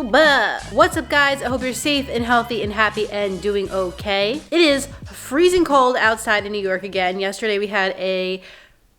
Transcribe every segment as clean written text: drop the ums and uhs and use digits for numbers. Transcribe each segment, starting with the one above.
YouTube. What's up, guys? I hope you're safe and healthy and happy and doing okay. It is freezing cold outside in New York again. Yesterday we had a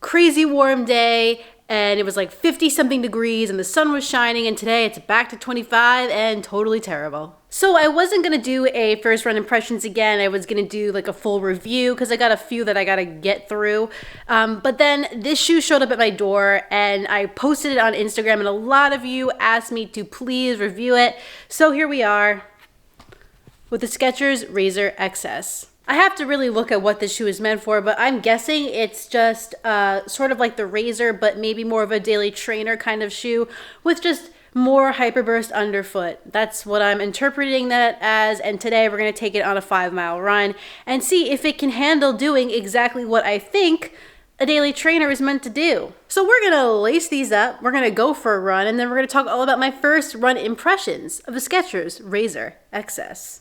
crazy warm day and it was like 50 something degrees and the sun was shining, and today it's back to 25 and totally terrible. So I wasn't gonna do a first run impressions again. I was gonna do like a full review because I got a few that I gotta get through. But then this shoe showed up at my door and I posted it on Instagram, and a lot of you asked me to please review it. So here we are with the Skechers Razor XS. I have to really look at what this shoe is meant for, but I'm guessing it's just sort of like the Razor, but maybe more of a daily trainer kind of shoe with just more Hyperburst underfoot. That's what I'm interpreting that as, and today we're going to take it on a 5-mile run and see if it can handle doing exactly what I think a daily trainer is meant to do. So we're going to lace these up, we're going to go for a run, and then we're going to talk all about my first run impressions of the Skechers Razor XS.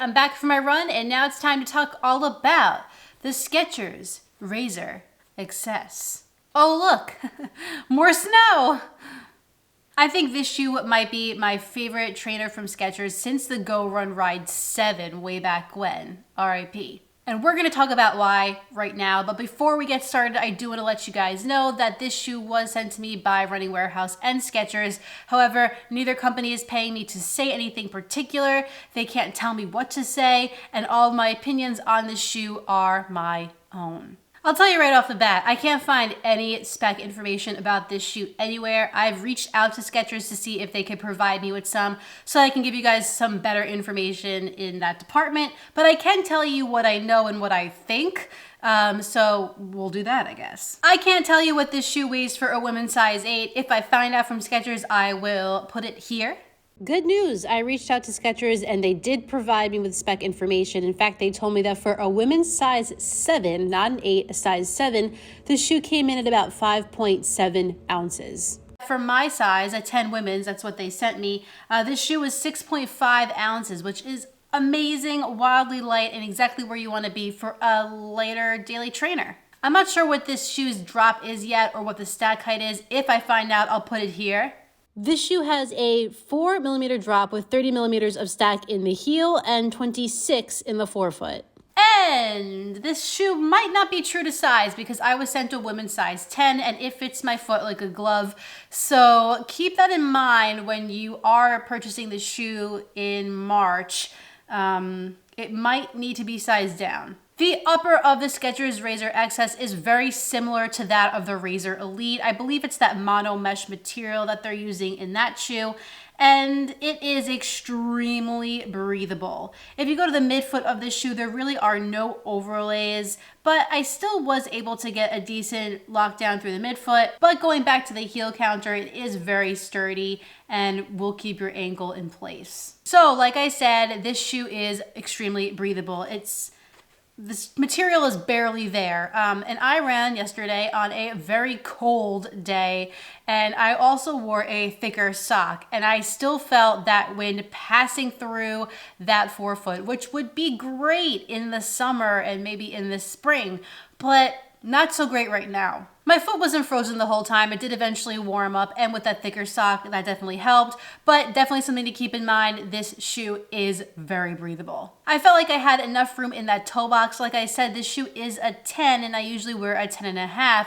I'm back from my run, and now it's time to talk all about the Skechers Razor XS. Oh look, more snow! I think this shoe might be my favorite trainer from Skechers since the Go Run Ride 7 way back when, RIP. And we're going to talk about why right now, but before we get started, I do want to let you guys know that this shoe was sent to me by Running Warehouse and Skechers. However, neither company is paying me to say anything particular. They can't tell me what to say, and all of my opinions on this shoe are my own. I'll tell you right off the bat, I can't find any spec information about this shoe anywhere. I've reached out to Skechers to see if they could provide me with some so I can give you guys some better information in that department, but I can tell you what I know and what I think. So we'll do that, I guess. I can't tell you what this shoe weighs for a women's size 8. If I find out from Skechers, I will put it here. Good news, I reached out to Skechers and they did provide me with spec information. In fact, they told me that for a women's size 7, not an 8, a size 7, the shoe came in at about 5.7 ounces. For my size, a 10 women's, that's what they sent me, this shoe was 6.5 ounces, which is amazing, wildly light, and exactly where you want to be for a lighter daily trainer. I'm not sure what this shoe's drop is yet or what the stack height is. If I find out, I'll put it here. This shoe has a 4mm drop with 30mm of stack in the heel and 26 in the forefoot. And this shoe might not be true to size because I was sent a women's size 10 and it fits my foot like a glove. So keep that in mind when you are purchasing the shoe in March. It might need to be sized down. The upper of the Skechers Razor XS is very similar to that of the Razor Elite. I believe it's that Monomesh material that they're using in that shoe. and it is extremely breathable. If you go to the midfoot of this shoe, there really are no overlays, but I still was able to get a decent lockdown through the midfoot. But going back to the heel counter, it is very sturdy and will keep your ankle in place. So like I said, this shoe is extremely breathable. It's this material is barely there. And I ran yesterday on a very cold day, and I also wore a thicker sock, and I still felt that wind passing through that forefoot, which would be great in the summer and maybe in the spring, but not so great right now. My foot wasn't frozen the whole time. It did eventually warm up, and with that thicker sock, that definitely helped, but definitely something to keep in mind. This shoe is very breathable. I felt like I had enough room in that toe box. Like I said, this shoe is a 10, and I usually wear a 10.5.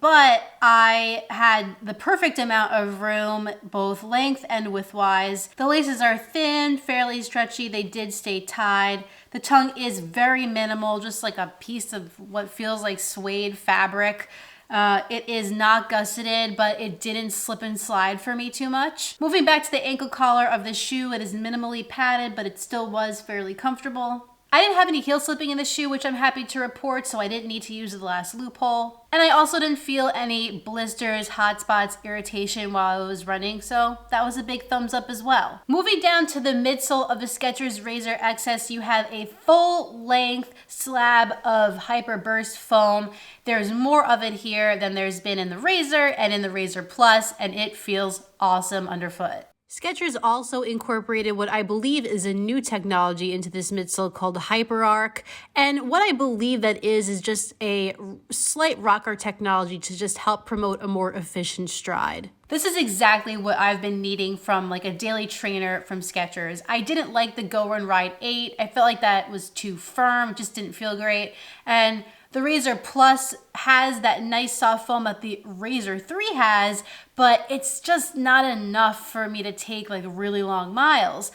But I had the perfect amount of room, both length and width-wise. The laces are thin, fairly stretchy. They did stay tied. The tongue is very minimal, just like a piece of what feels like suede fabric. It is not gusseted, but it didn't slip and slide for me too much. Moving back to the ankle collar of the shoe, it is minimally padded, but it still was fairly comfortable. I didn't have any heel slipping in the shoe, which I'm happy to report, so I didn't need to use the last loophole. And I also didn't feel any blisters, hot spots, irritation while I was running, so that was a big thumbs up as well. Moving down to the midsole of the Skechers Razor XS, you have a full-length slab of Hyperburst foam. There's more of it here than there's been in the Razor and in the Razor Plus, and it feels awesome underfoot. Skechers also incorporated what I believe is a new technology into this midsole called HyperArc. And what I believe that is just a slight rocker technology to just help promote a more efficient stride. This is exactly what I've been needing from like a daily trainer from Skechers. I didn't like the Go Run Ride 8. I felt like that was too firm, just didn't feel great. And the Razor Plus has that nice soft foam that the Razor 3 has, but it's just not enough for me to take like really long miles.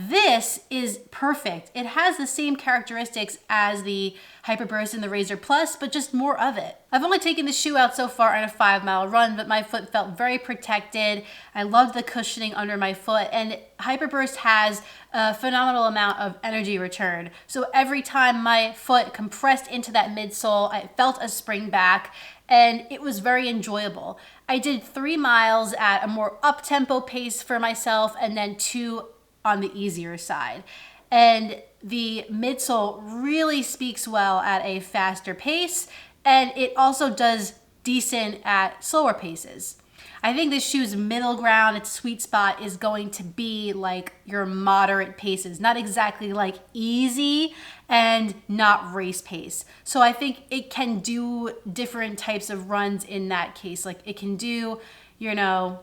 This is perfect. It has the same characteristics as the Hyperburst and the Razor Plus, but just more of it. I've only taken the shoe out so far on a 5-mile run, but my foot felt very protected. I loved the cushioning under my foot, and Hyperburst has a phenomenal amount of energy return. So every time my foot compressed into that midsole, I felt a spring back, and it was very enjoyable. I did 3 miles at a more up-tempo pace for myself, and then 2 on the easier side. And the midsole really speaks well at a faster pace, and it also does decent at slower paces. I think this shoe's middle ground, its sweet spot, is going to be like your moderate paces, not exactly like easy and not race pace. So I think it can do different types of runs in that case. Like it can do, you know,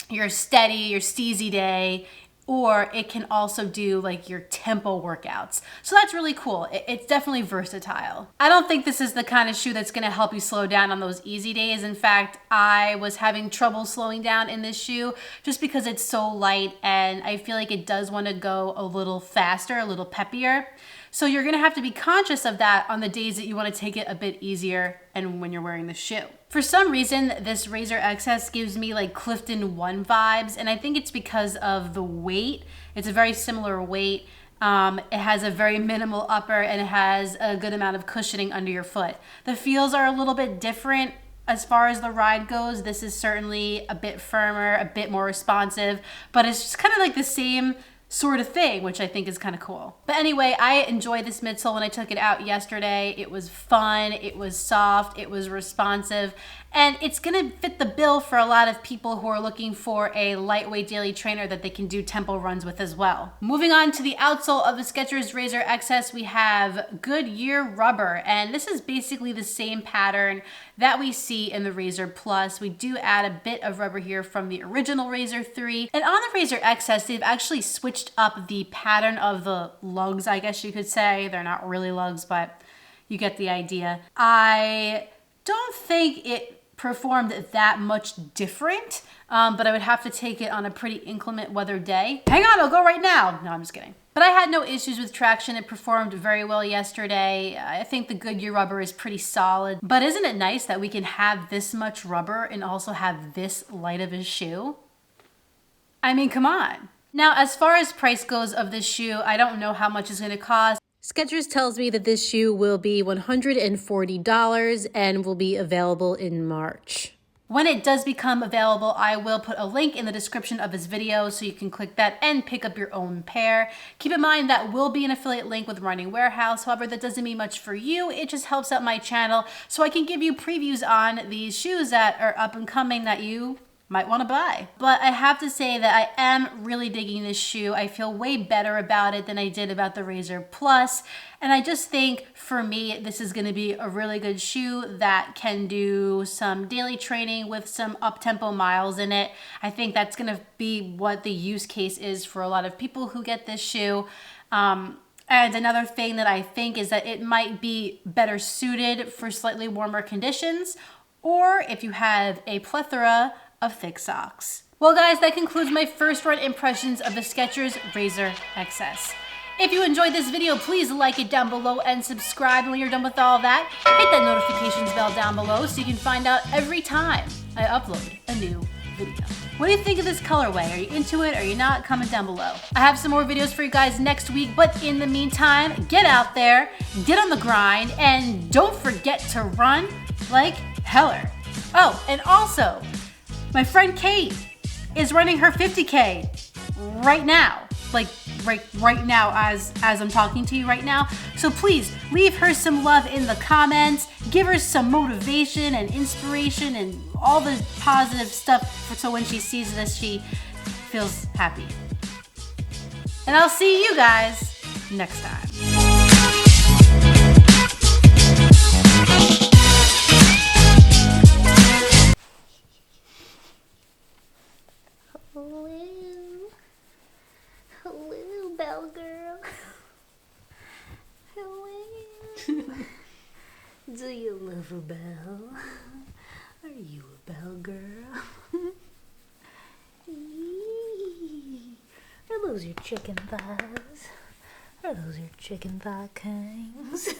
your steady, your steezy day, or it can also do like your tempo workouts. So that's really cool. It's definitely versatile. I don't think this is the kind of shoe that's gonna help you slow down on those easy days. In fact, I was having trouble slowing down in this shoe just because it's so light, and I feel like it does wanna go a little faster, a little peppier. So you're gonna have to be conscious of that on the days that you wanna take it a bit easier and when you're wearing the shoe. For some reason, this Razor XS gives me like Clifton 1 vibes, and I think it's because of the weight. It's a very similar weight. It has a very minimal upper, and it has a good amount of cushioning under your foot. The feels are a little bit different as far as the ride goes. This is certainly a bit firmer, a bit more responsive, but it's just kind of like the same sort of thing, which I think is kind of cool. But anyway, I enjoyed this midsole when I took it out yesterday. It was fun, it was soft, it was responsive, and it's gonna fit the bill for a lot of people who are looking for a lightweight daily trainer that they can do tempo runs with as well. Moving on to the outsole of the Skechers Razor XS, we have Goodyear rubber, and this is basically the same pattern that we see in the Razor Plus. We do add a bit of rubber here from the original Razor 3, and on the Razor XS, they've actually switched up the pattern of the lugs, I guess you could say. They're not really lugs, but you get the idea. I don't think it performed that much different, but I would have to take it on a pretty inclement weather day. Hang on, I'll go right now. No, I'm just kidding. But I had no issues with traction. It performed very well yesterday. I think the Goodyear rubber is pretty solid. But isn't it nice that we can have this much rubber and also have this light of a shoe? I mean, come on. Now, as far as price goes of this shoe, I don't know how much it's gonna cost. Skechers tells me that this shoe will be $140 and will be available in March. When it does become available, I will put a link in the description of this video so you can click that and pick up your own pair. Keep in mind that will be an affiliate link with Running Warehouse. However, that doesn't mean much for you. It just helps out my channel so I can give you previews on these shoes that are up and coming that you might want to buy. But I have to say that I am really digging this shoe. I feel way better about it than I did about the Razor Plus. And I just think for me, this is going to be a really good shoe that can do some daily training with some up-tempo miles in it. I think that's going to be what the use case is for a lot of people who get this shoe. And another thing that I think is that it might be better suited for slightly warmer conditions, or if you have a plethora of thick socks. Well guys, that concludes my first run impressions of the Skechers Razor XS. If you enjoyed this video, please like it down below and subscribe. And when you're done with all that, hit that notifications bell down below so you can find out every time I upload a new video. What do you think of this colorway? Are you into it? Are you not? Comment down below. I have some more videos for you guys next week, but in the meantime, get out there, get on the grind, and don't forget to run like heller. Oh, and also, my friend Kate is running her 50K right now. Like right now as I'm talking to you right now. So please leave her some love in the comments. Give her some motivation and inspiration and all the positive stuff so when she sees this, she feels happy. And I'll see you guys next time. Hello, bell girl. Hello. Do you love a bell? Are you a bell girl? Are those your chicken thighs? Are those your chicken thigh kings?